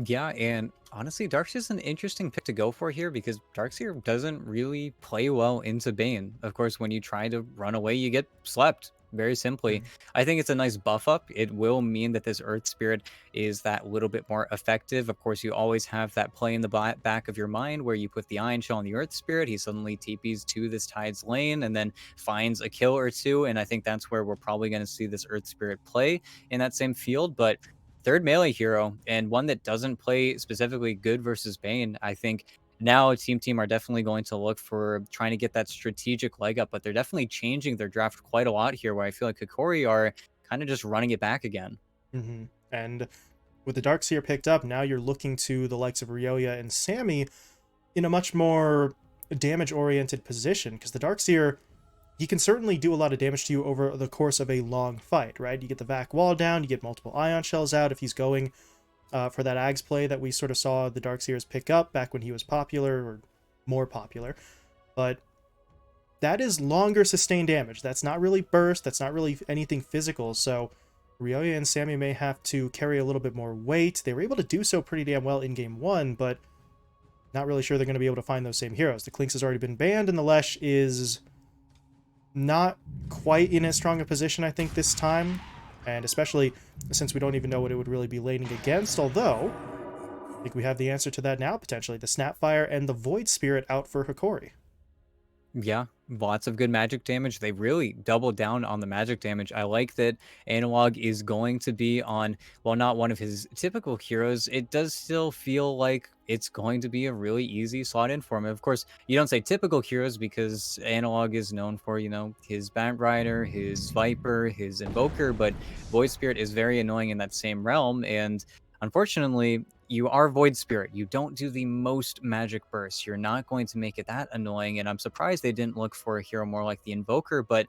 Yeah, and honestly, Darkseer's an interesting pick to go for here because Darkseer doesn't really play well into Bane. Of course, when you try to run away, you get slept. Very simply. Mhm. I think it's a nice buff up. It will mean that this Earth Spirit is that little bit more effective. Of course, you always have that play in the back of your mind where you put the Iron Shell on the Earth Spirit. He suddenly TPs to this Tide's lane and then finds a kill or two. And I think that's where we're probably going to see this Earth Spirit play in that same field. But third melee hero and one that doesn't play specifically good versus Bane. I think now Team are definitely going to look for trying to get that strategic leg up, but they're definitely changing their draft quite a lot here where I feel like Hokori are kind of just running it back again. And with the Darkseer picked up, now you're looking to the likes of Ryoya and Sammy in a much more damage-oriented position, because the Darkseer, he can certainly do a lot of damage to you over the course of a long fight, right? You get the Vac wall down, you get multiple Ion Shells out if he's going for that Ags play that we sort of saw the Darkseers pick up back when he was popular, or more popular. But that is longer sustained damage. That's not really burst, that's not really anything physical, so Ryoya and Sammy may have to carry a little bit more weight. They were able to do so pretty damn well in game one, but not really sure they're going to be able to find those same heroes. The Clinks has already been banned, and the Lesh is not quite in as strong a position, I think, this time. And especially since we don't even know what it would really be laning against, although I think we have the answer to that now, potentially. The Snapfire and the Void Spirit out for Hokori. Yeah, lots of good magic damage. They really doubled down on the magic damage. I like that Analog is going to be on, well, not one of his typical heroes. It does still feel like it's going to be a really easy slot in for him. Of course, you don't say typical heroes because Analog is known for, his Bat Rider, his Viper, his Invoker, but Void Spirit is very annoying in that same realm. And unfortunately, you are Void Spirit. You don't do the most magic bursts. You're not going to make it that annoying. And I'm surprised they didn't look for a hero more like the Invoker, but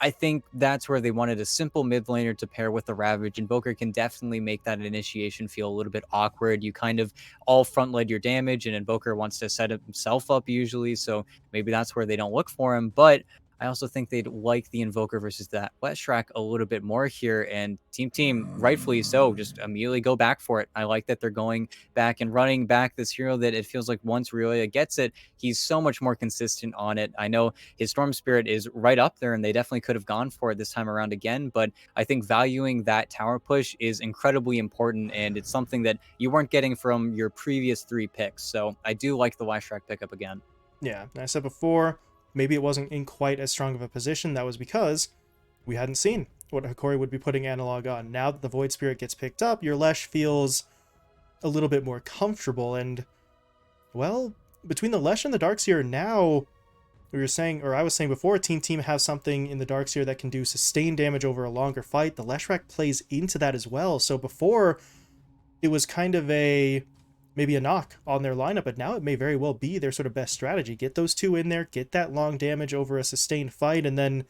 I think that's where they wanted a simple mid laner to pair with the Ravage. Invoker can definitely make that initiation feel a little bit awkward. You kind of all front led your damage, and Invoker wants to set himself up usually. So maybe that's where they don't look for him. But I also think they'd like the Invoker versus that Weshtrak a little bit more here. And Team, rightfully so, just immediately go back for it. I like that they're going back and running back this hero that it feels like once Ryoya gets it, he's so much more consistent on it. I know his Storm Spirit is right up there, and they definitely could have gone for it this time around again, but I think valuing that tower push is incredibly important, and it's something that you weren't getting from your previous three picks. So I do like the Washtrack pickup again. Yeah, I said before, maybe it wasn't in quite as strong of a position. That was because we hadn't seen what Hokori would be putting Analog on. Now that the Void Spirit gets picked up, your Lesh feels a little bit more comfortable, and, well, between the Lesh and the Darkseer now, we were saying, or I was saying before, Team has something in the Darkseer that can do sustained damage over a longer fight. The Leshrac plays into that as well. So before, it was kind of maybe a knock on their lineup, but now it may very well be their sort of best strategy. Get those two in there, get that long damage over a sustained fight, and then,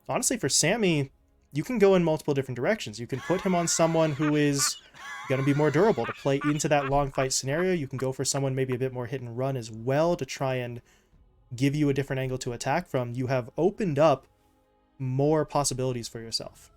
honestly, for Sammy, you can go in multiple different directions. You can put him on someone who is going to be more durable to play into that long fight scenario. You can go for someone maybe a bit more hit and run as well to try and give you a different angle to attack from. You have opened up more possibilities for yourself.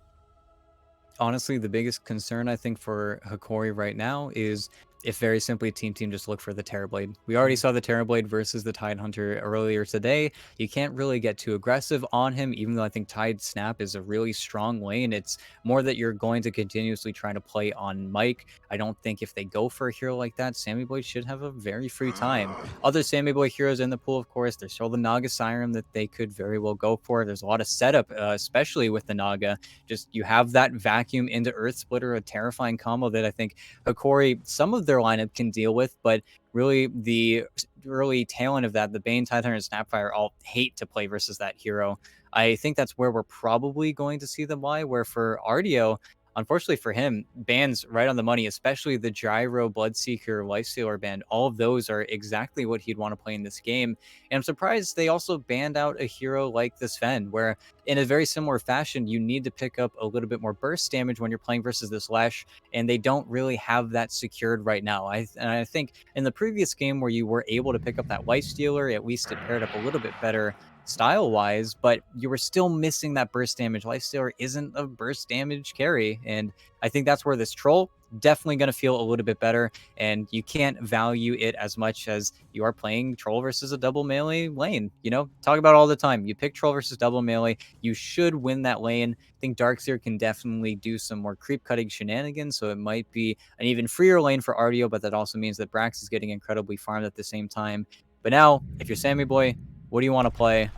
Honestly, the biggest concern I think for Hokori right now is if very simply Team just look for the Terrorblade. We already saw the Terrorblade versus the Tide Hunter earlier today. You can't really get too aggressive on him, even though I think Tide Snap is a really strong lane. It's more that you're going to continuously try to play on Mike. I don't think if they go for a hero like that, Sammy Boy should have a very free time. Other Sammy Boy heroes in the pool, of course, there's still the Naga Siren that they could very well go for. There's a lot of setup, especially with the Naga. Just you have that vacuum into Earth Splitter, a terrifying combo that I think Hokori, some of their lineup can deal with, but really the early tail end of that, the Bane, Tidehunter, and Snapfire all hate to play versus that hero. I think that's where we're probably going to see them lie, where for Ardio, unfortunately for him, bans right on the money, especially the Gyro, Bloodseeker, Lifestealer band. All of those are exactly what he'd want to play in this game. And I'm surprised they also banned out a hero like the Sven, where in a very similar fashion, you need to pick up a little bit more burst damage when you're playing versus this Lash, and they don't really have that secured right now. I think in the previous game where you were able to pick up that Life Stealer, at least it paired up a little bit better style wise, but you were still missing that burst damage. Lifestealer isn't a burst damage carry, and I think that's where this troll definitely going to feel a little bit better, and you can't value it as much as you are playing troll versus a double melee lane. You know, talk about all the time. You pick troll versus double melee, you should win that lane. I think Darkseer can definitely do some more creep cutting shenanigans, so it might be an even freer lane for Artio, but that also means that Brax is getting incredibly farmed at the same time. But now, if you're Sammy Boy, what do you want to play?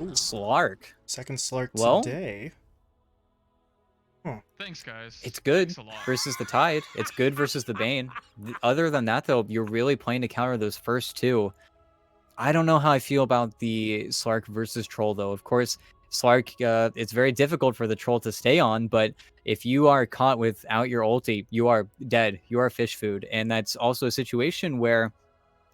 Ooh, Slark. second Slark Well, today. Huh. Thanks, guys. it's good Thanks a lot. versus the Tide. It's good versus the Bane. Other than that, though, you're really playing to counter those first two. I don't know how I feel about the Slark versus Troll, though. Of course, Slark, it's very difficult for the Troll to stay on, but if you are caught without your ulti, you are dead. You are fish food. And that's also a situation where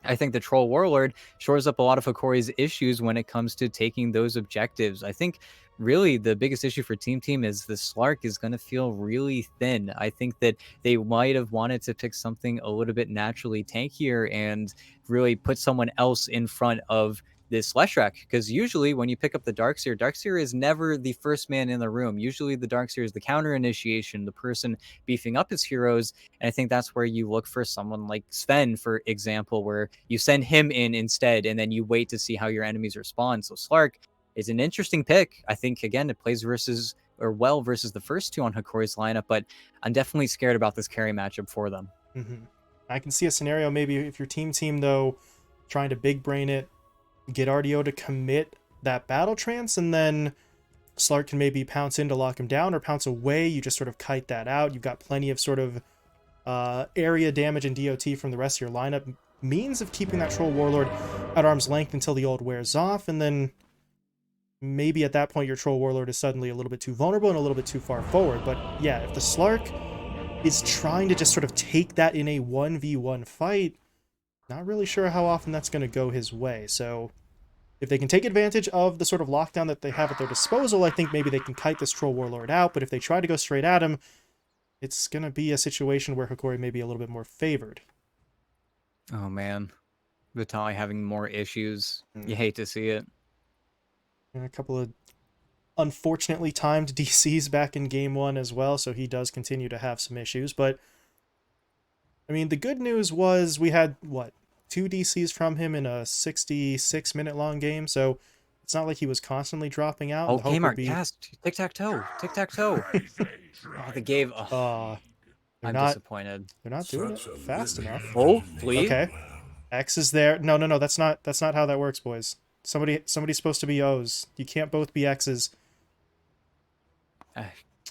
I think the Troll Warlord shores up a lot of Hokori's issues when it comes to taking those objectives. I think really the biggest issue for Team is the Slark is going to feel really thin. I think that they might have wanted to pick something a little bit naturally tankier and really put someone else in front of this Leshrac, because usually when you pick up the Darkseer, Darkseer is never the first man in the room. Usually the Darkseer is the counter initiation, the person beefing up his heroes, and I think that's where you look for someone like Sven, for example, where you send him in instead, and then you wait to see how your enemies respond. So Slark is an interesting pick. I think, again, it plays versus or well versus the first two on Hokori's lineup, but I'm definitely scared about this carry matchup for them. Mm-hmm. I can see a scenario maybe if your team, though, trying to big brain it, get RDO to commit that battle trance, and then Slark can maybe pounce in to lock him down or pounce away. You just sort of kite that out. You've got plenty of sort of area damage and DOT from the rest of your lineup. Means of keeping that Troll Warlord at arm's length until the ult wears off, and then maybe at that point your Troll Warlord is suddenly a little bit too vulnerable and a little bit too far forward. But yeah, if the Slark is trying to just sort of take that in a 1v1 fight, not really sure how often that's going to go his way. So if they can take advantage of the sort of lockdown that they have at their disposal, I think maybe they can kite this Troll Warlord out. But if they try to go straight at him, it's going to be a situation where Hokori may be a little bit more favored. Oh, man. Vitaly having more issues. You hate to see it. And a couple of unfortunately timed DCs back in game one as well, so he does continue to have some issues. But, I mean, the good news was we had, what, 2 DCs from him in a 66-minute long game, so it's not like he was constantly dropping out. Oh, the hope Kmart, would be... yes. Tic-tac-toe. Tic-tac-toe. Oh, they gave... Oh, I'm disappointed. They're not doing it fast enough. Oh, Flea? Okay. X is there. No, that's not how that works, boys. Somebody's supposed to be O's. You can't both be X's.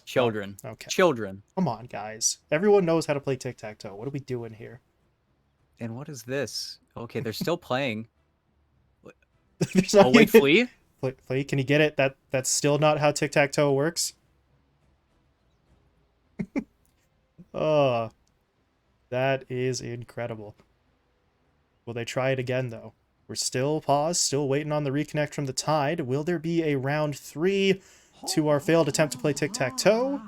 Children. Oh, okay. Children. Come on, guys. Everyone knows how to play tic-tac-toe. What are we doing here? And what is this? Okay, they're still playing. Oh, wait, Flea? Flea, can you get it? That's still not how tic-tac-toe works? Oh, that is incredible. Will they try it again, though? We're still paused, still waiting on the reconnect from the Tide. Will there be a round 3 to our failed attempt to play tic-tac-toe?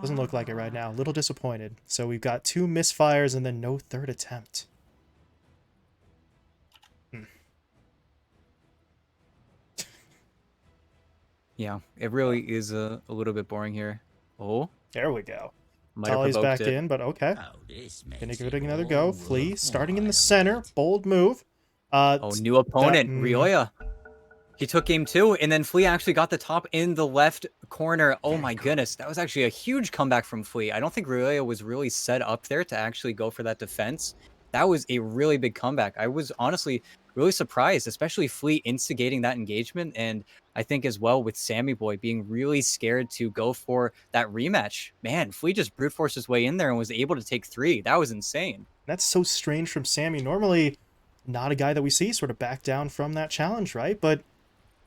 Doesn't look like it right now. A little disappointed. So we've got 2 misfires and then no third attempt. Yeah, it really is a little bit boring here. Oh. There we go. Might have Tolly's provoked back it. in, but okay. Gonna give it another go. Flea starting in the center. Bold move. New opponent, Ryoya. He took game 2, and then Flea actually got the top in the left corner. Oh my goodness, that was actually a huge comeback from Flea. I don't think Ryoya was really set up there to actually go for that defense. That was a really big comeback. I was honestly really surprised, especially Flea instigating that engagement, and I think as well with Sammy Boy being really scared to go for that rematch. Man, Flea just brute forced his way in there and was able to take 3. That was insane. That's so strange from Sammy. Normally, not a guy that we see sort of back down from that challenge, right? But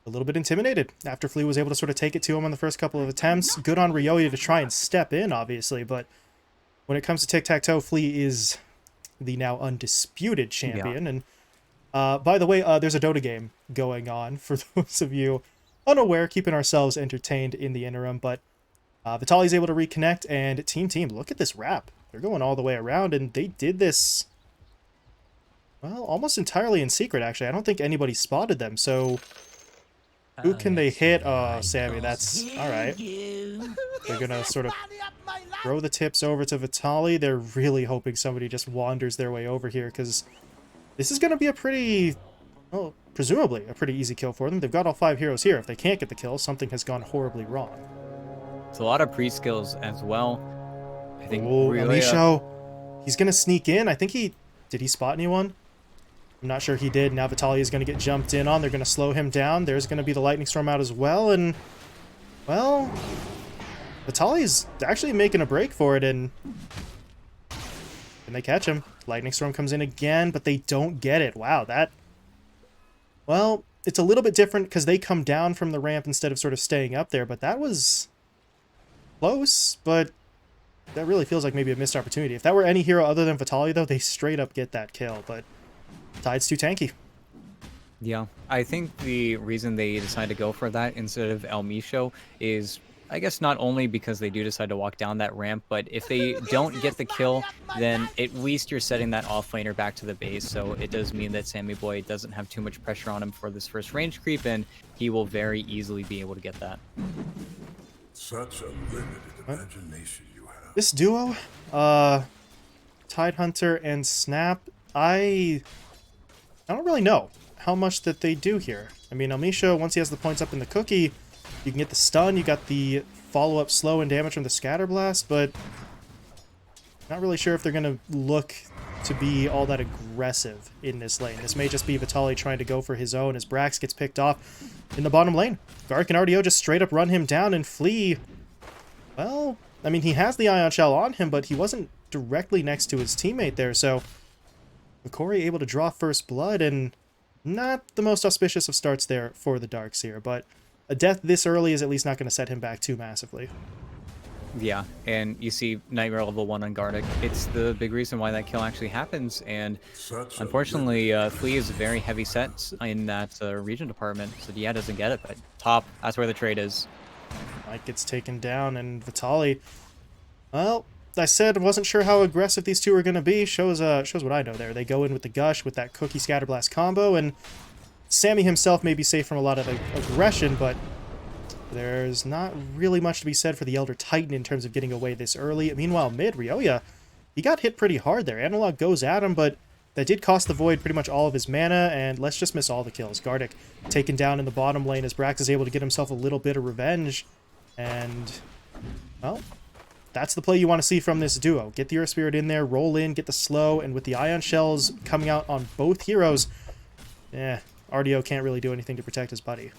a little bit intimidated after Flea was able to sort of take it to him on the first couple of attempts. Good on Ryoya to try and step in, obviously, but when it comes to tic-tac-toe, Flea is the now undisputed champion. Yeah. And by the way, there's a Dota game going on for those of you unaware, keeping ourselves entertained in the interim. But Vitaly's able to reconnect, and Team, look at this wrap. They're going all the way around, and they did this, well, almost entirely in secret, actually. I don't think anybody spotted them, so Who can they hit? Oh, I Sammy, can't that's all hear right. you. They're gonna sort of throw the tips over to Vitali. They're really hoping somebody just wanders their way over here, because this is gonna be a pretty, well, presumably a pretty easy kill for them. They've got all 5 heroes here. If they can't get the kill, something has gone horribly wrong. It's a lot of pre-skills as well. I think Oh, really, Amisho. He's gonna sneak in. I think he... Did he spot anyone? I'm not sure he did. Now Vitali is gonna get jumped in on. They're gonna slow him down. There's gonna be the Lightning Storm out as well, and... Well... Vitali's actually making a break for it, and... Can they catch him? Lightning Storm comes in again, but they don't get it. Wow, that... Well, it's a little bit different because they come down from the ramp instead of sort of staying up there, but that was... close, but that really feels like maybe a missed opportunity. If that were any hero other than Vitali, though, they straight up get that kill, but Tide's too tanky. yeah, I think the reason they decide to go for that instead of El Misho is, I guess, not only because they do decide to walk down that ramp, but if they don't get the kill, then at least you're setting that offlaner back to the base, so it does mean that Sammy Boy doesn't have too much pressure on him for this first range creep, and he will very easily be able to get that. Such a limited imagination you have. This duo, Tidehunter and Snap, I don't really know how much that they do here. I mean, Elmisho, once he has the points up in the cookie, you can get the stun, you got the follow-up slow and damage from the Scatter Blast, but not really sure if they're going to look to be all that aggressive in this lane. This may just be Vitali trying to go for his own as Brax gets picked off in the bottom lane. Gark and RDO just straight up run him down and flee. Well, I mean, he has the Ion Shell on him, but he wasn't directly next to his teammate there, so Hokori able to draw first blood, and not the most auspicious of starts there for the Darkseer, but a death this early is at least not going to set him back too massively. Yeah, and you see Nightmare level 1 on Gardic. It's the big reason why that kill actually happens, and unfortunately, Flea is very heavy set in that region department, so yeah, doesn't get it, but top, that's where the trade is. Mike gets taken down, and Vitali, well, I said I wasn't sure how aggressive these two are going to be. Shows what I know there. They go in with the Gush with that Cookie Scatterblast combo, and Sammy himself may be safe from a lot of aggression, but there's not really much to be said for the Elder Titan in terms of getting away this early. Meanwhile, mid, Ryoya, he got hit pretty hard there. Analog goes at him, but that did cost the Void pretty much all of his mana, and let's just miss all the kills. Gardic taken down in the bottom lane as Brax is able to get himself a little bit of revenge, and, well, that's the play you want to see from this duo. Get the Earth Spirit in there, roll in, get the slow, and with the Ion Shells coming out on both heroes, RDO can't really do anything to protect his buddy.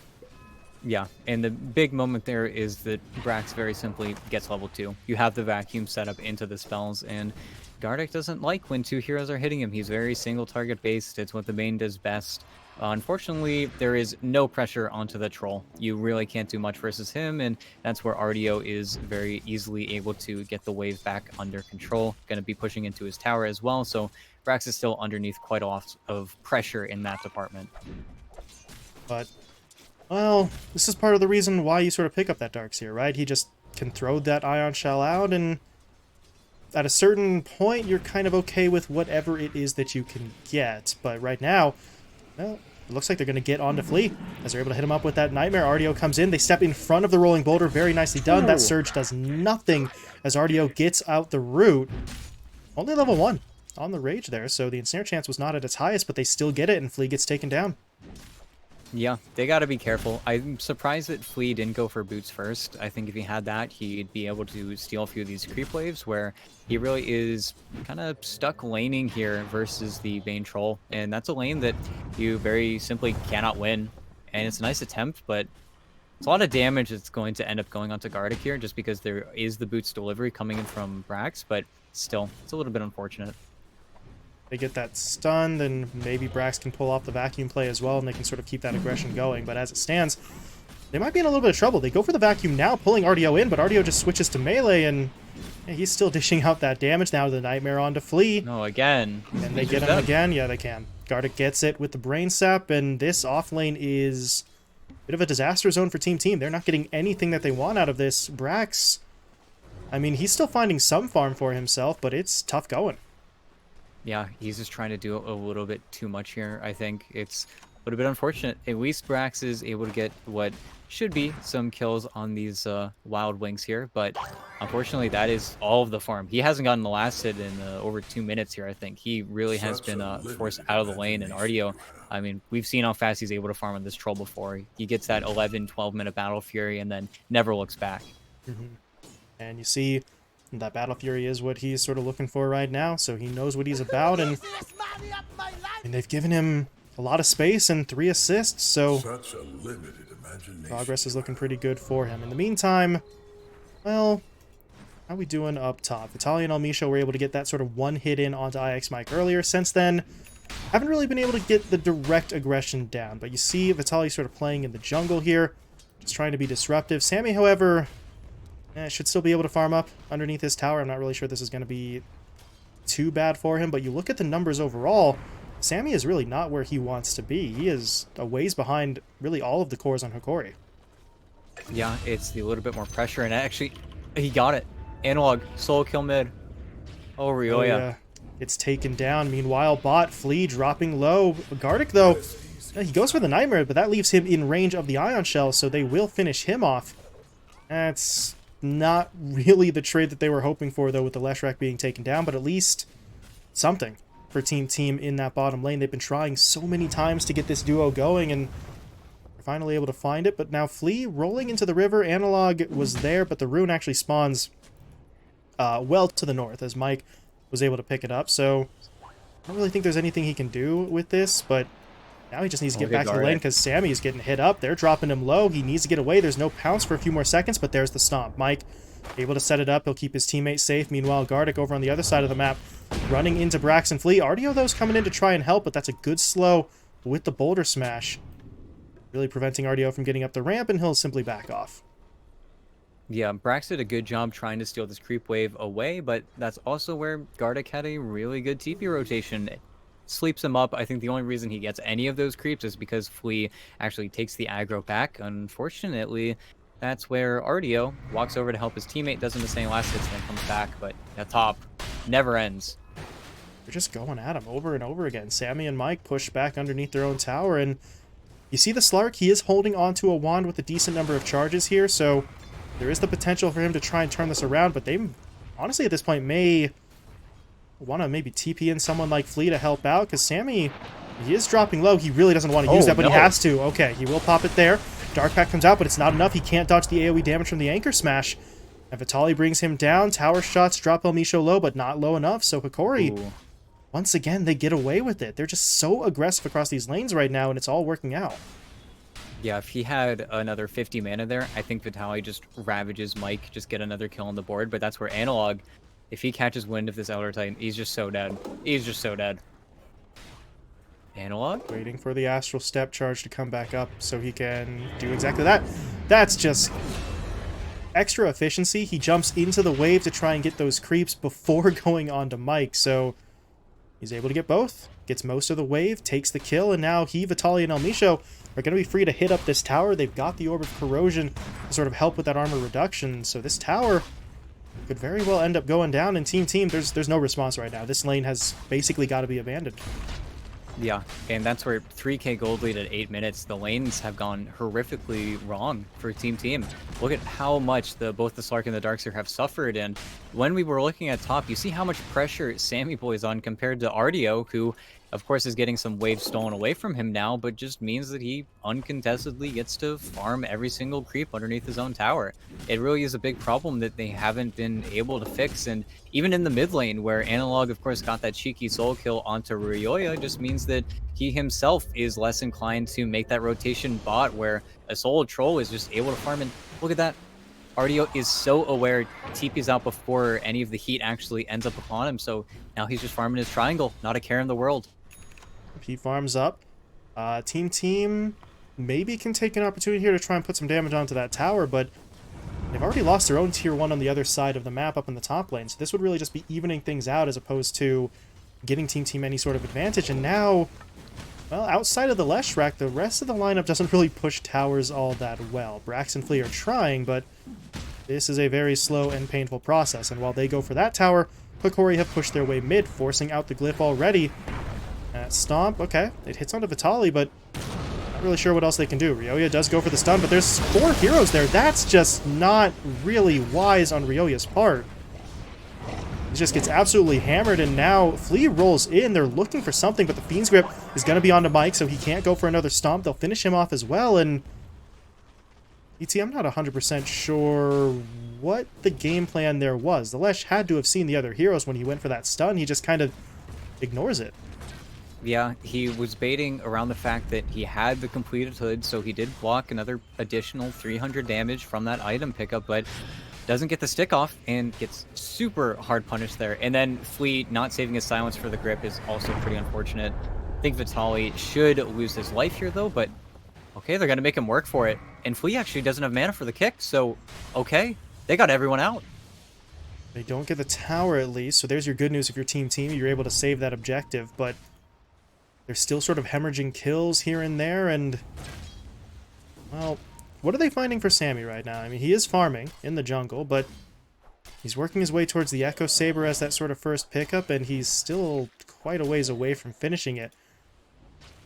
Yeah, and the big moment there is that Brax very simply gets level 2. You have the vacuum set up into the spells, and Gardic doesn't like when two heroes are hitting him. He's very single target based. It's what the main does best. Unfortunately, there is no pressure onto the troll. You really can't do much versus him, and that's where RDO is very easily able to get the wave back under control. Going to be pushing into his tower as well, so Brax is still underneath quite a lot of pressure in that department. But, well, this is part of the reason why you sort of pick up that Darkseer, right? He just can throw that Ion Shell out, and at a certain point, you're kind of okay with whatever it is that you can get. But right now, well, it looks like they're going to get onto Flea as they're able to hit him up with that Nightmare. RDO comes in. They step in front of the Rolling Boulder. Very nicely done. That Surge does nothing as RDO gets out the root. Only level 1 on the Rage there, so the Ensnare chance was not at its highest, but they still get it, and Flea gets taken down. Yeah, they got to be careful. I'm surprised that Flea didn't go for boots first. I think if he had that, he'd be able to steal a few of these creep waves where he really is kind of stuck laning here versus the Bane Troll. And that's a lane that you very simply cannot win. And it's a nice attempt, but it's a lot of damage that's going to end up going onto Gardic here just because there is the boots delivery coming in from Brax, but still, it's a little bit unfortunate. They get that stun, then maybe Brax can pull off the vacuum play as well, and they can sort of keep that aggression going. But as it stands, they might be in a little bit of trouble. They go for the vacuum now, pulling RDO in, but RDO just switches to melee, and he's still dishing out that damage. Now the Nightmare onto Flea. No, again. And they get him again. Yeah, they can. Gardic gets it with the Brain Sap, and this offlane is a bit of a disaster zone for Team. They're not getting anything that they want out of this. Brax, I mean, he's still finding some farm for himself, but it's tough going. Yeah, he's just trying to do a little bit too much here, I think. It's little bit unfortunate. At least Brax is able to get what should be some kills on these wild wings here, but unfortunately that is all of the farm. He hasn't gotten the last hit in over 2 minutes here, I think. He really has Such been a forced limited out of the lane, and imagination Ardio, you have. I mean, we've seen how fast he's able to farm on this troll before. He gets that 11, 12-minute Battle Fury and then never looks back. And you see that Battle Fury is what he's sort of looking for right now, so he knows what he's about, and they've given him a lot of space and 3 assists, so Such a limited imagination. progress is looking pretty good for him. In the meantime, well, how are we doing up top? Vitaly and Almisha were able to get that sort of one hit in onto IX Mike earlier. Since then, haven't really been able to get the direct aggression down, but you see Vitaly sort of playing in the jungle here, just trying to be disruptive. Sammy, however, should still be able to farm up underneath his tower. I'm not really sure this is going to be too bad for him, but you look at the numbers overall, Sammy is really not where he wants to be. He is a ways behind really all of the cores on Hokori. Yeah, it's the little bit more pressure, and actually, he got it. Analog, solo kill mid. Oh, Ryoya. It's taken down. Meanwhile, bot, Flea dropping low. Gardic, though, he goes for the Nightmare, but that leaves him in range of the Ion Shell, so they will finish him off. That's not really the trade that they were hoping for, though, with the Leshrac being taken down, but at least something for Team in that bottom lane. They've been trying so many times to get this duo going, and they're finally able to find it. But now Flea rolling into the river. Analog was there, but the rune actually spawns well to the north, as Mike was able to pick it up. So I don't really think there's anything he can do with this, but now he just needs to get back to the lane because Sammy is getting hit up. They're dropping him low. He needs to get away. There's no pounce for a few more seconds, but there's the stomp. Mike able to set it up. He'll keep his teammate safe. Meanwhile, Gardic over on the other side of the map running into Brax and Flea. Ardio, though, is coming in to try and help, but that's a good slow with the boulder smash. Really preventing Ardio from getting up the ramp, and he'll simply back off. Yeah, Brax did a good job trying to steal this creep wave away, but that's also where Gardic had a really good TP rotation. It sleeps him up. I think the only reason he gets any of those creeps is because Flea actually takes the aggro back. Unfortunately, that's where Ardio walks over to help his teammate, doesn't miss any last hits, and then comes back, but that top never ends. They're just going at him over and over again. Sammy and Mike push back underneath their own tower, and you see the Slark, he is holding onto a wand with a decent number of charges here, so there is the potential for him to try and turn this around, but they honestly at this point may want to maybe TP in someone like Flea to help out, because Sammy, he is dropping low. He really doesn't want to use that, but he has to. Okay, he will pop it there. Dark Pack comes out, but it's not enough. He can't dodge the AoE damage from the Anchor Smash. And Vitaly brings him down. Tower shots drop Elmisho low, but not low enough. So Hokori, once again, they get away with it. They're just so aggressive across these lanes right now, and it's all working out. Yeah, if he had another 50 mana there, I think Vitaly just ravages Mike, just get another kill on the board, but that's where Analog, if he catches wind of this Elder Titan, he's just so dead. He's just so dead. Analog? Waiting for the Astral Step charge to come back up so he can do exactly that. That's just extra efficiency. He jumps into the wave to try and get those creeps before going on to Mike, so he's able to get both. Gets most of the wave, takes the kill, and now he, Vitaly, and Elmisho are going to be free to hit up this tower. They've got the Orb of Corrosion to sort of help with that armor reduction, so this tower could very well end up going down. And Team, there's no response right now. This lane has basically got to be abandoned. Yeah, and that's where 3k gold lead at 8 minutes. The lanes have gone horrifically wrong for Team. Look at how much both the Slark and the Darkseer have suffered, and when we were looking at top, you see how much pressure Sammy Boy is on compared to Ardio, who of course is getting some waves stolen away from him now, but just means that he uncontestedly gets to farm every single creep underneath his own tower. It really is a big problem that they haven't been able to fix, and even in the mid lane, where Analog of course got that cheeky soul kill onto Ryoya, just means that he himself is less inclined to make that rotation bot where a solo troll is just able to farm. And look at that, Ardio is so aware, TP's out before any of the heat actually ends up upon him, so now he's just farming his triangle, not a care in the world. He farms up. Team maybe can take an opportunity here to try and put some damage onto that tower, but they've already lost their own tier 1 on the other side of the map up in the top lane, so this would really just be evening things out as opposed to getting Team any sort of advantage. And now, well, outside of the Leshrac, the rest of the lineup doesn't really push towers all that well. Brax and Flea are trying, but this is a very slow and painful process, and while they go for that tower, Hokori have pushed their way mid, forcing out the glyph already. Stomp, okay, it hits onto Vitaly, but Not really sure what else they can do. Ryoya does go for the stun, but there's 4 heroes there. That's just not really wise on Ryoya's part. He just gets absolutely hammered, and now Flea rolls in. They're looking for something, but the Fiend's Grip is going to be onto Mike, so he can't go for another stomp. They'll finish him off as well, and ET, I'm not 100% sure what the game plan there was. The Lesh had to have seen the other heroes when he went for that stun. He just kind of ignores it. Yeah, he was baiting around the fact that he had the completed hood, so he did block another additional 300 damage from that item pickup, but doesn't get the stick off and gets super hard punished there. And then Flea not saving his silence for the grip is also pretty unfortunate. I think Vitaly should lose his life here though, but okay, they're going to make him work for it. And Flea actually doesn't have mana for the kick, so okay, they got everyone out. They don't get the tower at least, so there's your good news if you're Team, you're able to save that objective, but they're still sort of hemorrhaging kills here and there, and well, what are they finding for Sammy right now? I mean, he is farming in the jungle, but he's working his way towards the Echo Saber as that sort of first pickup, and he's still quite a ways away from finishing it.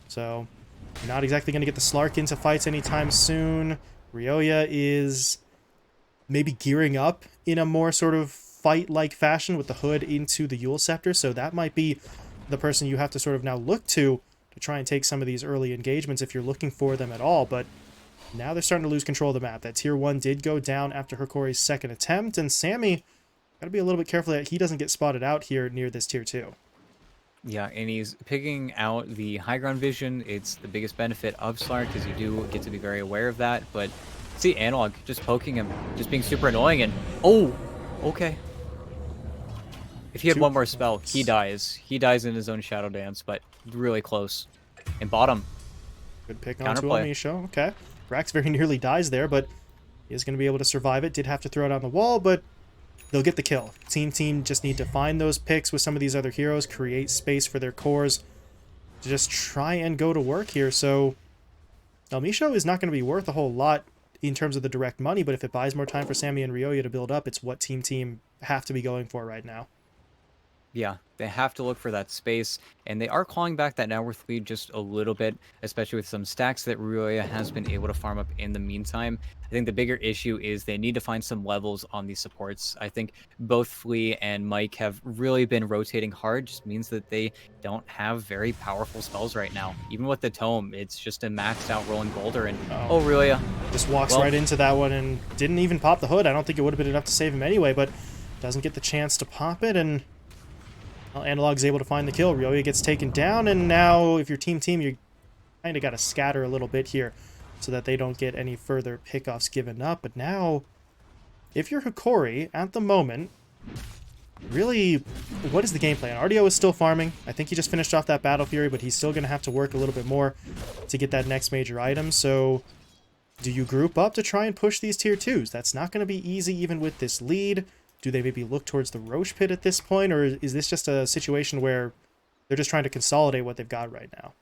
So, you're not exactly going to get the Slark into fights anytime soon. Ryoya is maybe gearing up in a more sort of fight-like fashion with the hood into the Yule Scepter, so that might be the person you have to sort of now look to try and take some of these early engagements if you're looking for them at all, but now they're starting to lose control of the map. That tier 1 did go down after Hokori's second attempt, and Sammy got to be a little bit careful that he doesn't get spotted out here near this tier 2. Yeah, and he's picking out the high ground vision. It's the biggest benefit of Slark, because you do get to be very aware of that, but see Analog just poking him, just being super annoying, and oh, okay. If he had one more spell, he dies. He dies in his own Shadow Dance, but really close. And bottom. Good pick onto Amisho. Okay. Brax very nearly dies there, but he is going to be able to survive it. Did have to throw it on the wall, but they'll get the kill. Team just need to find those picks with some of these other heroes, create space for their cores to just try and go to work here. So Amisho is not going to be worth a whole lot in terms of the direct money, but if it buys more time for Sammy and Ryoya to build up, it's what Team have to be going for right now. Yeah, they have to look for that space, and they are clawing back that net worth lead just a little bit, especially with some stacks that Ryoya has been able to farm up in the meantime. I think the bigger issue is they need to find some levels on these supports. I think both Flea and Mike have really been rotating hard, just means that they don't have very powerful spells right now. Even with the Tome, it's just a maxed out Rolling Boulder, and oh Ryoya just walks right into that one and didn't even pop the hood. I don't think it would have been enough to save him anyway, but doesn't get the chance to pop it, and Analog's able to find the kill. Ryoya gets taken down, and now if you're Team, you kind of got to scatter a little bit here so that they don't get any further pickoffs given up. But now, if you're Hokori, at the moment, really, what is the game plan? RDO is still farming. I think he just finished off that Battle Fury, but he's still going to have to work a little bit more to get that next major item. So, do you group up to try and push these tier 2s? That's not going to be easy even with this lead. Do they maybe look towards the Roche Pit at this point, or is this just a situation where they're just trying to consolidate what they've got right now?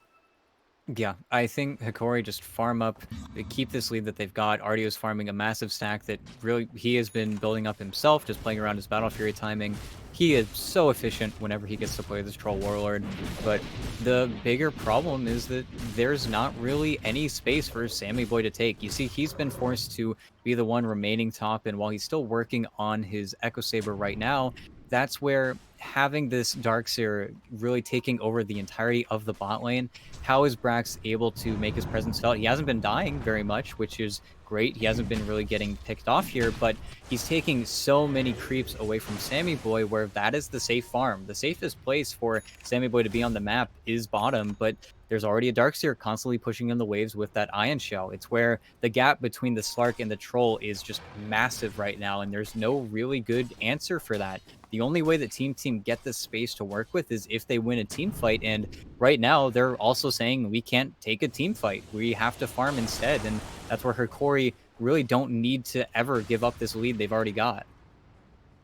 Yeah, I think Hokori just farm up, they keep this lead that they've got. Ardio's farming a massive stack that really he has been building up himself, just playing around his Battle Fury timing. He is so efficient whenever he gets to play this Troll Warlord, but the bigger problem is that there's not really any space for Sammy Boy to take. You see, he's been forced to be the one remaining top, and while he's still working on his Echo Saber right now, that's where having this Darkseer really taking over the entirety of the bot lane, how is Brax able to make his presence felt? He hasn't been dying very much, which is great. He hasn't been really getting picked off here, but he's taking so many creeps away from Sammy Boy, where that is the safe farm. The safest place for Sammy Boy to be on the map is bottom, but there's already a Darkseer constantly pushing in the waves with that Ion Shell. It's where the gap between the Slark and the Troll is just massive right now, and there's no really good answer for that. The only way that Team get this space to work with is if they win a team fight, and right now they're also saying we can't take a team fight. We have to farm instead, and that's where Hokori really don't need to ever give up this lead they've already got.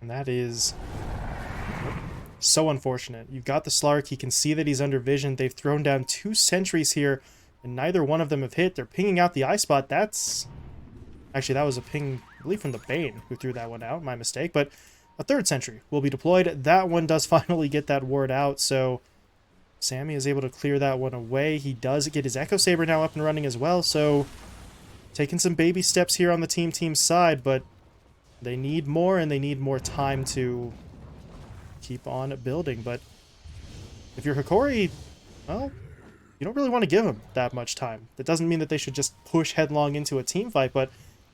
And that is so unfortunate. You've got the Slark, he can see that he's under vision. They've thrown down 2 sentries here, and neither one of them have hit. They're pinging out the eye spot. That's... Actually, that was a ping, I believe, from the Bane who threw that one out. My mistake, but a 3rd sentry will be deployed. That one does finally get that ward out, so Sammy is able to clear that one away. He does get his Echo Saber now up and running as well, so taking some baby steps here on the team side, but they need more, and they need more time to keep on building. But if you're Hokori, well, you don't really want to give them that much time. That doesn't mean that they should just push headlong into a team fight, but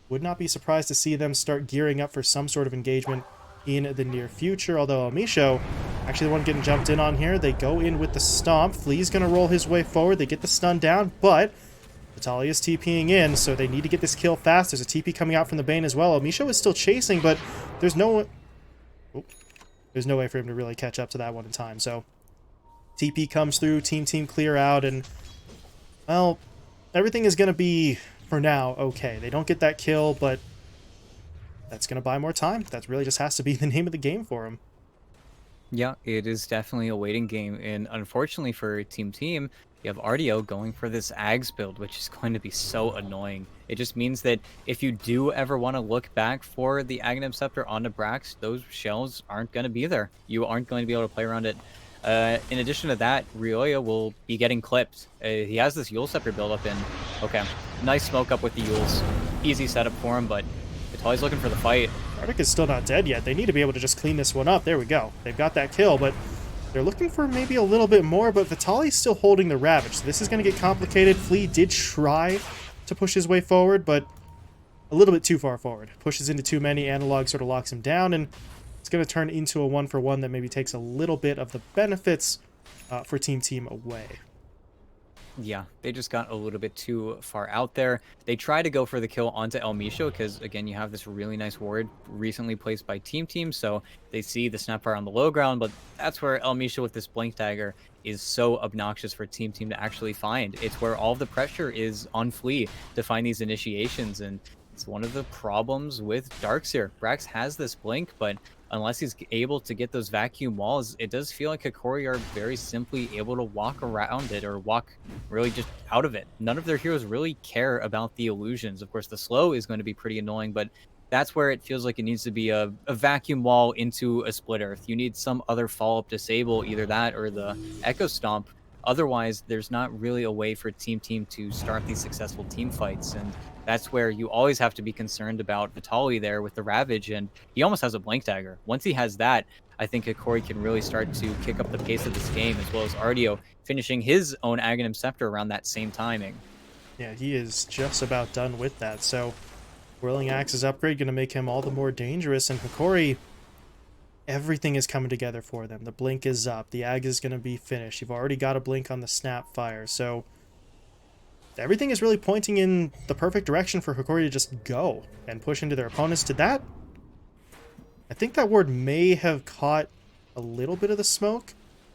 would not be surprised to see them start gearing up for some sort of engagement in the near future. Although Misho, actually the one getting jumped in on here, they go in with the stomp. Flea's going to roll his way forward. They get the stun down, but Vitaly is TPing in, so they need to get this kill fast. There's a TP coming out from the Bane as well. Misho is still chasing, but there's no way for him to really catch up to that one in time. So TP comes through, team clear out, and, well, everything is going to be, for now, okay. They don't get that kill, but that's going to buy more time. That really just has to be the name of the game for him. Yeah, it is definitely a waiting game, and unfortunately for Team, you have RDO going for this Ags build, which is going to be so annoying. It just means that if you do ever want to look back for the Aghanim Scepter onto Brax, those shells aren't going to be there. You aren't going to be able to play around it. In addition to that, Ryoya will be getting clipped. He has this Yule Scepter build up in. Okay, nice smoke up with the Yules. Easy setup for him, but Vitaly's looking for the fight. Gardic is still not dead yet. They need to be able to just clean this one up. There we go. They've got that kill, but they're looking for maybe a little bit more, but Vitaly's still holding the Ravage. So this is going to get complicated. Flea did try to push his way forward, but a little bit too far forward. Pushes into too many. Analog sort of locks him down, and it's going to turn into a 1-for-1 that maybe takes a little bit of the benefits for Team away. Yeah, they just got a little bit too far out there. They try to go for the kill onto El Misho because, again, you have this really nice ward recently placed by Team, so they see the Snapfire on the low ground, but that's where El Misho with this Blink Dagger is so obnoxious for Team to actually find. It's where all the pressure is on Flea to find these initiations, and it's one of the problems with Darkseer. Brax has this Blink, but unless he's able to get those vacuum walls, it does feel like Hokori are very simply able to walk around it or walk really just out of it. None of their heroes really care about the illusions. Of course, the slow is going to be pretty annoying, but that's where it feels like it needs to be a vacuum wall into a split earth. You need some other follow-up disable, either that or the Echo Stomp. Otherwise, there's not really a way for Team to start these successful team fights, and that's where you always have to be concerned about Vitaly there with the Ravage, and he almost has a Blink Dagger. Once he has that, I think Hokori can really start to kick up the pace of this game, as well as RDO finishing his own Aghanim Scepter around that same timing. Yeah, he is just about done with that, so Whirling Axe's upgrade going to make him all the more dangerous, and Hokori, everything is coming together for them. The Blink is up, the Ag is going to be finished. You've already got a Blink on the Snapfire, so everything is really pointing in the perfect direction for Hokori to just go and push into their opponents. To that, I think that ward may have caught a little bit of the smoke.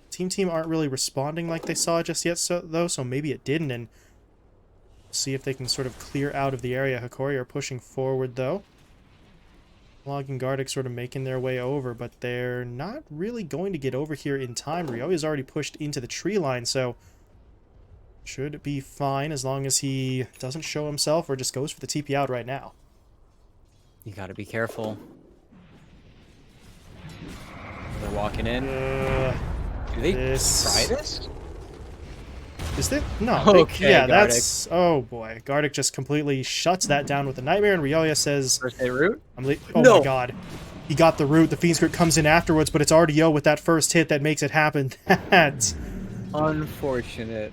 Team aren't really responding like they saw just yet, though, so maybe it didn't, and we'll see if they can sort of clear out of the area. Hokori are pushing forward, though. Log and Gardic sort of making their way over, but they're not really going to get over here in time. Ryo is already pushed into the tree line, so should be fine as long as he doesn't show himself or just goes for the TP out right now. You gotta be careful. They're walking in. Do they try this? Is there? No. Okay, yeah, Gardic. that's... Oh, boy. Gardic just completely shuts that down with a Nightmare, and Ryoya says... First hit root? Oh, No. my God. He got the root. The Fiend's Grip comes in afterwards, but it's RDO with that first hit that makes it happen. That's Unfortunate.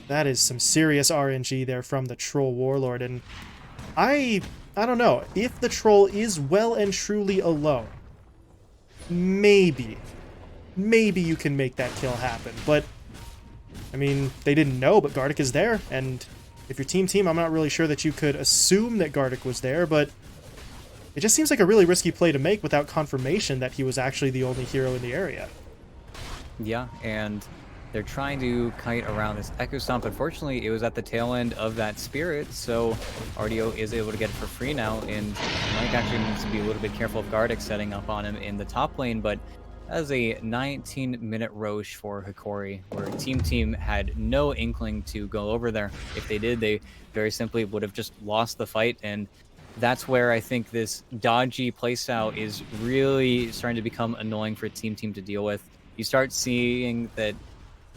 That is some serious RNG there from the Troll Warlord, and I don't know. If the Troll is well and truly alone, maybe you can make that kill happen, but I mean, they didn't know, but Gardic is there, and if you're Team, I'm not really sure that you could assume that Gardic was there, but it just seems like a really risky play to make without confirmation that he was actually the only hero in the area. Yeah, and they're trying to kite around this Echo Stomp. Unfortunately, it was at the tail end of that Spirit, so RDO is able to get it for free now, and Mike actually needs to be a little bit careful of Gardic setting up on him in the top lane, but that is a 19-minute Roche for Hokori, where Team had no inkling to go over there. If they did, they very simply would have just lost the fight, and that's where I think this dodgy playstyle is really starting to become annoying for Team to deal with. you start seeing that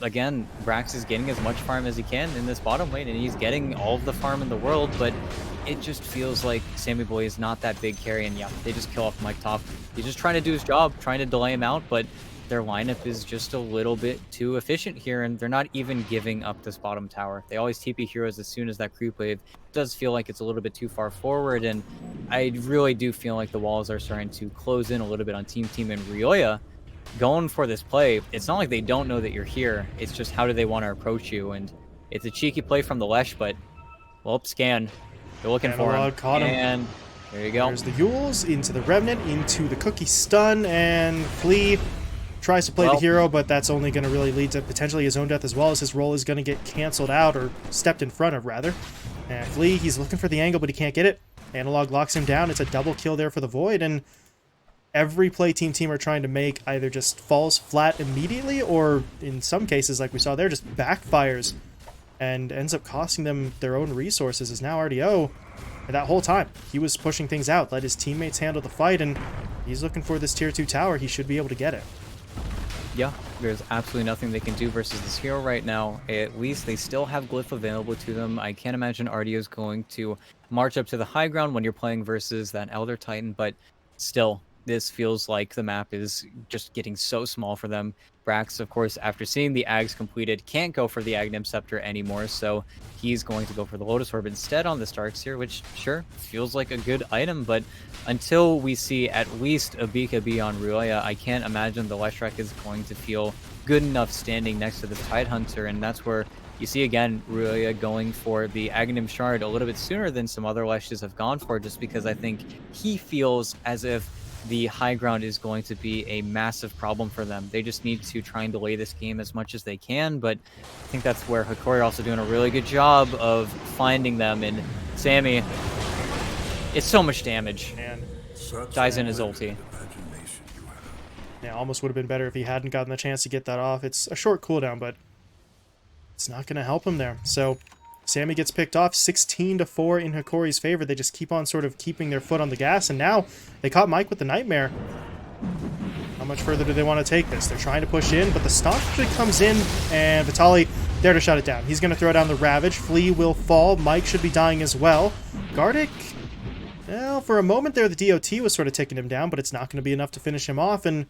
again, Brax is getting as much farm as he can in this bottom lane, and he's getting all of the farm in the world, but it just feels like Sammy Boy is not that big carry, and yeah, they just kill off Mike Top. He's just trying to do his job, trying to delay him out, but their lineup is just a little bit too efficient here, and they're not even giving up this bottom tower. They always TP heroes as soon as that creep wave does feel like it's a little bit too far forward, and I really do feel like the walls are starting to close in a little bit on Team and Ryoya going for this play. It's not like they don't know that you're here. It's just how do they want to approach you, and it's a cheeky play from the Lesh, but well, scan. They're looking for him. Caught him. And there you go. There's the Yules into the Remnant, into the Cookie Stun, and Flea tries to play the hero, but that's only going to really lead to potentially his own death, as well as his role is going to get canceled out, or stepped in front of, rather. And Flea, he's looking for the angle, but he can't get it. Analog locks him down. It's a double kill there for the Void, and every play Team are trying to make either just falls flat immediately, or in some cases, like we saw there, just backfires and ends up costing them their own resources, as now RDO, and that whole time, he was pushing things out, let his teammates handle the fight, and he's looking for this tier 2 tower. He should be able to get it. Yeah, there's absolutely nothing they can do versus this hero right now. At least they still have Glyph available to them. I can't imagine RDO is going to march up to the high ground when you're playing versus that Elder Titan, but still, this feels like the map is just getting so small for them. Brax, of course, after seeing the Ags completed, can't go for the Aghanim Scepter anymore, so he's going to go for the Lotus Orb instead on this Darkseer, which, sure, feels like a good item, but until we see at least a BKB on Ryoya, I can't imagine the Leshrac is going to feel good enough standing next to this Tidehunter, and that's where you see, again, Ryoya going for the Aghanim Shard a little bit sooner than some other Leshes have gone for, just because I think he feels as if the high ground is going to be a massive problem for them. They just need to try and delay this game as much as they can, but I think that's where Hokori also doing a really good job of finding them, and Sammy, it's so much damage. And Dies in his ulti. yeah, almost would have been better if he hadn't gotten the chance to get that off. It's a short cooldown, but it's not going to help him there. So Sammy gets picked off, 16-4 in Hokori's favor. They just keep on sort of keeping their foot on the gas, and now they caught Mike with the Nightmare. How much further do they want to take this? They're trying to push in, but the Stomp actually comes in, and Vitaly there to shut it down. He's going to throw down the Ravage. Flea will fall. Mike should be dying as well. Gardic, well, for a moment there, the DOT was sort of ticking him down, but it's not going to be enough to finish him off, and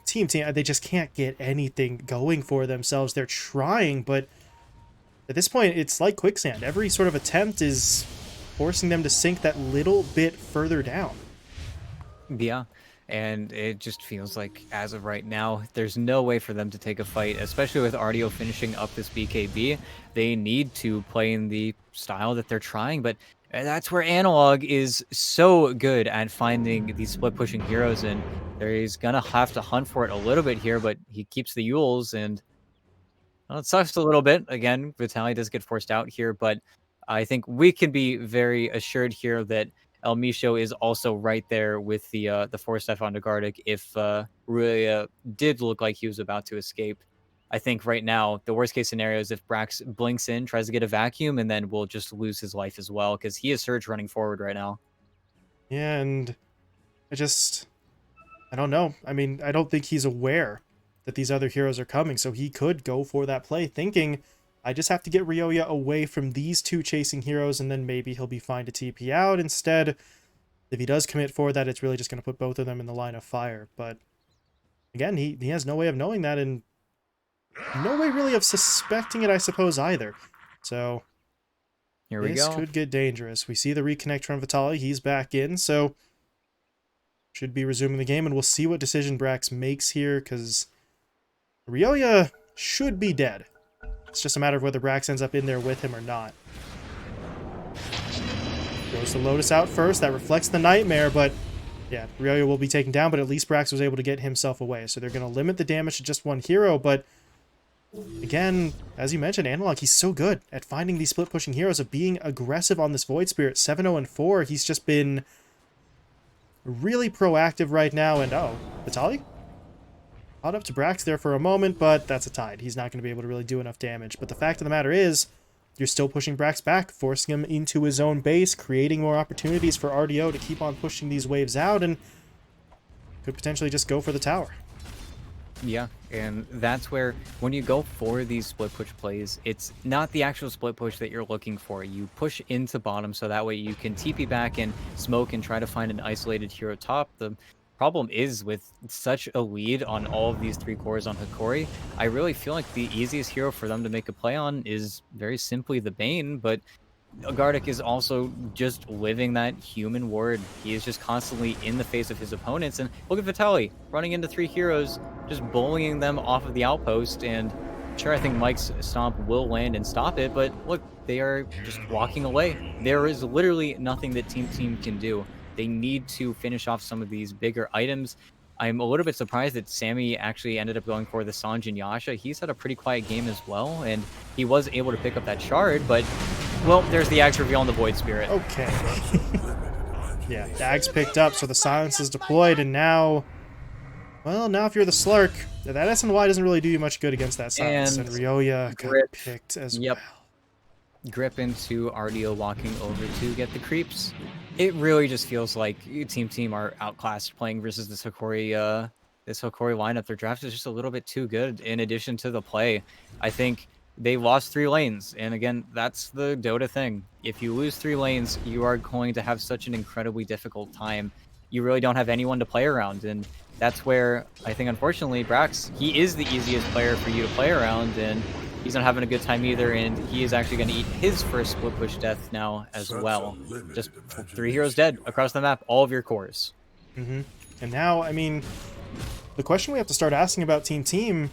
Team, they just can't get anything going for themselves. They're trying, but at this point, it's like quicksand. Every sort of attempt is forcing them to sink that little bit further down. Yeah, and it just feels like, as of right now, there's no way for them to take a fight, especially with RDO finishing up this BKB. They need to play in the style that they're trying, but that's where Analog is so good at finding these split-pushing heroes, and he's going to have to hunt for it a little bit here, but he keeps the Yules, and well, it sucks a little bit. Again, Vitaly does get forced out here, but I think we can be very assured here that El Misho is also right there with the force F onto Gardic if Ryoya did look like he was about to escape. I think right now, the worst case scenario is if Brax blinks in, tries to get a vacuum, and then will just lose his life as well, because he is Surge running forward right now. Yeah, and I don't know. I mean, I don't think he's aware that these other heroes are coming, so he could go for that play, thinking, I just have to get Ryoya away from these two chasing heroes, and then maybe he'll be fine to TP out. Instead, if he does commit for that, it's really just going to put both of them in the line of fire. But again, he has no way of knowing that, and no way really of suspecting it, I suppose, either. So here we this go. Could get dangerous. We see the reconnect from Vitaly. He's back in, so should be resuming the game, and we'll see what decision Brax makes here, because Ryoya should be dead. It's just a matter of whether Brax ends up in there with him or not. Throws the Lotus out first. That reflects the Nightmare, but yeah, Ryoya will be taken down, but at least Brax was able to get himself away. So they're going to limit the damage to just one hero, but again, as you mentioned, Analog, he's so good at finding these split-pushing heroes, of being aggressive on this Void Spirit. 7-0-4, he's just been really proactive right now, and oh, Vitaly? Caught up to Brax there for a moment, but that's a tide. He's not going to be able to really do enough damage. But the fact of the matter is, you're still pushing Brax back, forcing him into his own base, creating more opportunities for RDO to keep on pushing these waves out, and could potentially just go for the tower. Yeah, and that's where when you go for these split push plays, it's not the actual split push that you're looking for. You push into bottom so that way you can TP back and smoke and try to find an isolated hero top. The problem is with such a lead on all of these three cores on Hokori, I really feel like the easiest hero for them to make a play on is very simply the Bane, but Gardic is also just living that human word. He is just constantly in the face of his opponents. And look at Vitaly running into three heroes, just bullying them off of the outpost. And sure, I think Mike's stomp will land and stop it, but look, they are just walking away. There is literally nothing that Team can do. They need to finish off some of these bigger items. I'm a little bit surprised that Sammy actually ended up going for the Sanj and Yasha. He's had a pretty quiet game as well, and he was able to pick up that shard, but well, there's the Axe reveal on the Void Spirit. Okay. Yeah, Dag's picked up, so the silence is deployed, and now... Well, now if you're the Slark, that SNY doesn't really do you much good against that silence, and Ryoya got Grip. picked as Yep. well. Grip into RDO walking over to get the creeps. It really just feels like Team are outclassed playing versus this Hokori lineup. Their draft is just a little bit too good in addition to the play. I think they lost 3 lanes, and again, that's the Dota thing. If you lose 3 lanes, you are going to have such an incredibly difficult time. You really don't have anyone to play around, and that's where I think, unfortunately, Brax, he is the easiest player for you to play around, and he's not having a good time either, and he is actually going to eat his first split push death now as well. Just 3 heroes dead across the map, all of your cores. Mm-hmm. And now, I mean, the question we have to start asking about Team,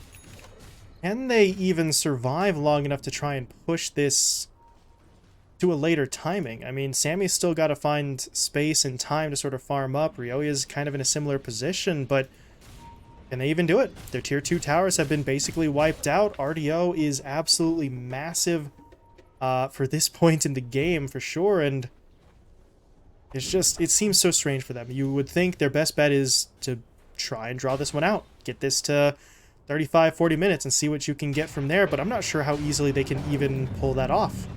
can they even survive long enough to try and push this to a later timing? I mean, Sammy's still got to find space and time to sort of farm up. Ryoya's kind of in a similar position, but can they even do it? Their tier 2 towers have been basically wiped out. RDO is absolutely massive for this point in the game, for sure, and it's just, it seems so strange for them. You would think their best bet is to try and draw this one out. Get this to 35, 40 minutes and see what you can get from there, but I'm not sure how easily they can even pull that off.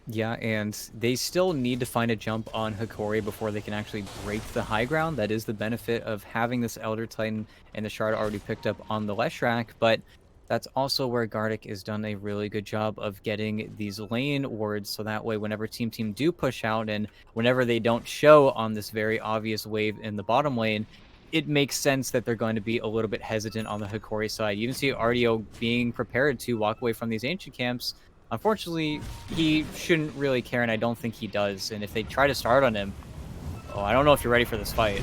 Yeah, and they still need to find a jump on Hokori before they can actually break the high ground. That is the benefit of having this Elder Titan and the shard already picked up on the Leshrac, but that's also where Gardic has done a really good job of getting these lane wards, so that way whenever Team do push out and whenever they don't show on this very obvious wave in the bottom lane, it makes sense that they're going to be a little bit hesitant on the Hokori side. You can see RDO being prepared to walk away from these ancient camps. Unfortunately, he shouldn't really care, and I don't think he does. And if they try to start on him, oh, I don't know if you're ready for this fight.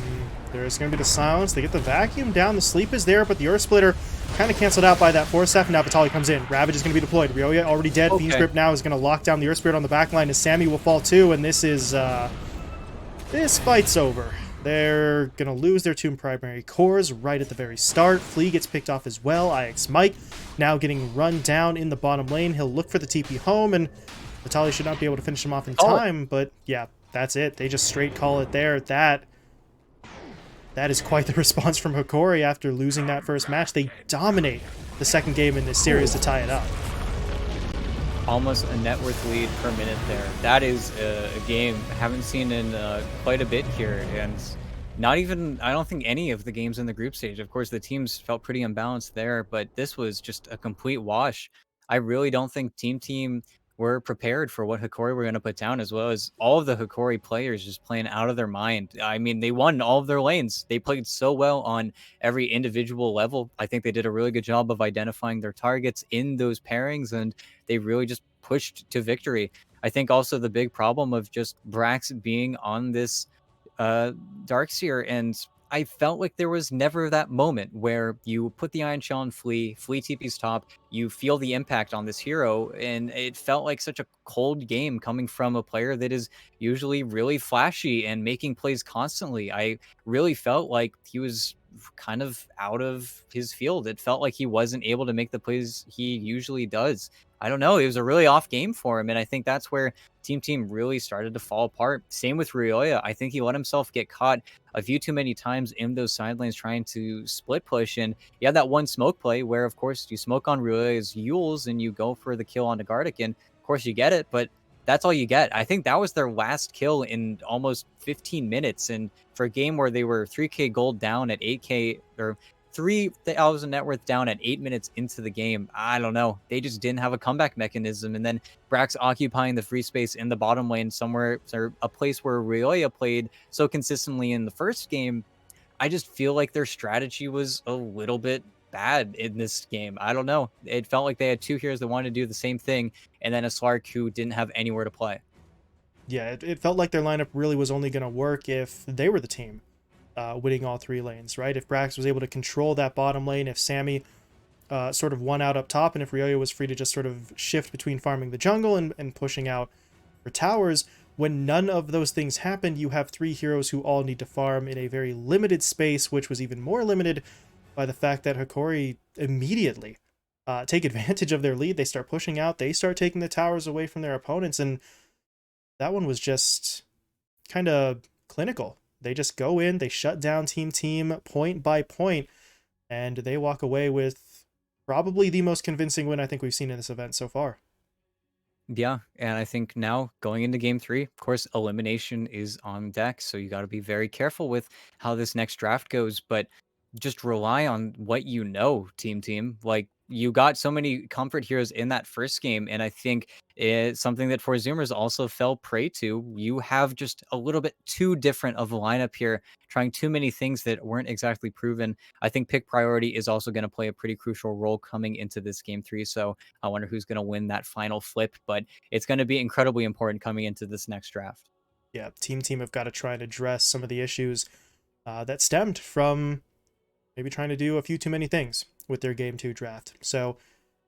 There's going to be the silence. They get the vacuum down. The sleep is there, but the Earth Splitter kind of canceled out by that Force Staff. Now Vitaly comes in. Ravage is going to be deployed. Ryoya already dead. Okay. Fiend's Grip now is going to lock down the Earth Spirit on the back line, as Sammy will fall too, and this is... this fight's over. They're going to lose their 2 primary cores right at the very start. Flea gets picked off as well. IX Mike now getting run down in the bottom lane. He'll look for the TP home, and Vitaly should not be able to finish him off in time. But yeah, that's it. They just straight call it there. That is quite the response from Hokori after losing that first match. They dominate the second game in this series to tie it up. Almost a net worth lead per minute there. That is a game I haven't seen in quite a bit here, and not even, I don't think any of the games in the group stage. Of course, the teams felt pretty unbalanced there, but this was just a complete wash. I really don't think Team were prepared for what Hokori were going to put down, as well as all of the Hokori players just playing out of their mind. I mean, they won all of their lanes. They played so well on every individual level. I think they did a really good job of identifying their targets in those pairings, and they really just pushed to victory. I think also the big problem of just Brax being on this Darkseer, and I felt like there was never that moment where you put the Iron Shell on Flea TP's top, you feel the impact on this hero, and it felt like such a cold game coming from a player that is usually really flashy and making plays constantly. I really felt like he was kind of out of his field. It felt like he wasn't able to make the plays he usually does. I don't know. It was a really off game for him, and I think that's where Team really started to fall apart. Same with Ryoya. I think he let himself get caught a few too many times in those side lanes trying to split push, and you had that one smoke play where, of course, you smoke on Ryoya's Yules and you go for the kill on the Gardic, and of course you get it, but that's all you get. I think that was their last kill in almost 15 minutes, and for a game where they were 3k gold down at 8k, or 3,000 net worth down at 8 minutes into the game. I don't know. They just didn't have a comeback mechanism. And then Brax occupying the free space in the bottom lane somewhere, or a place where Ryoya played so consistently in the first game. I just feel like their strategy was a little bit bad in this game. I don't know. It felt like they had two heroes that wanted to do the same thing, and then a Slark who didn't have anywhere to play. Yeah, it felt like their lineup really was only going to work if they were the team winning all three lanes, right? If Brax was able to control that bottom lane, if Sammy sort of won out up top, and if Ryoya was free to just sort of shift between farming the jungle and pushing out for towers. When none of those things happened, you have three heroes who all need to farm in a very limited space, which was even more limited by the fact that Hokori immediately take advantage of their lead. They start pushing out, they start taking the towers away from their opponents, and that one was just kind of clinical. They just go in, they shut down Team point by point, and they walk away with probably the most convincing win I think we've seen in this event so far. Yeah, and I think now going into game 3, of course, elimination is on deck, so you got to be very careful with how this next draft goes, but just rely on what you know, team. Like, you got so many comfort heroes in that first game, and I think it's something that For Zoomers also fell prey to. You have just a little bit too different of a lineup here, trying too many things that weren't exactly proven. I think pick priority is also going to play a pretty crucial role coming into this game 3, so I wonder who's going to win that final flip, but it's going to be incredibly important coming into this next draft. Yeah, Team have got to try and address some of the issues that stemmed from maybe trying to do a few too many things with their Game 2 draft. So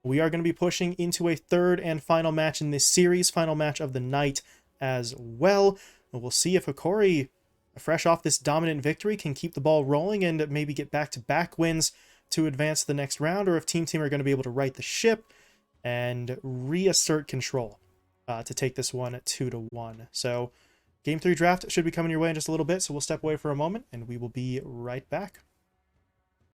we are going to be pushing into a third and final match in this series, final match of the night as well. We'll see if Hokori, fresh off this dominant victory, can keep the ball rolling and maybe get back-to-back wins to advance to the next round, or if Team are going to be able to right the ship and reassert control to take this one at 2-1. So Game 3 draft should be coming your way in just a little bit, so we'll step away for a moment, and we will be right back.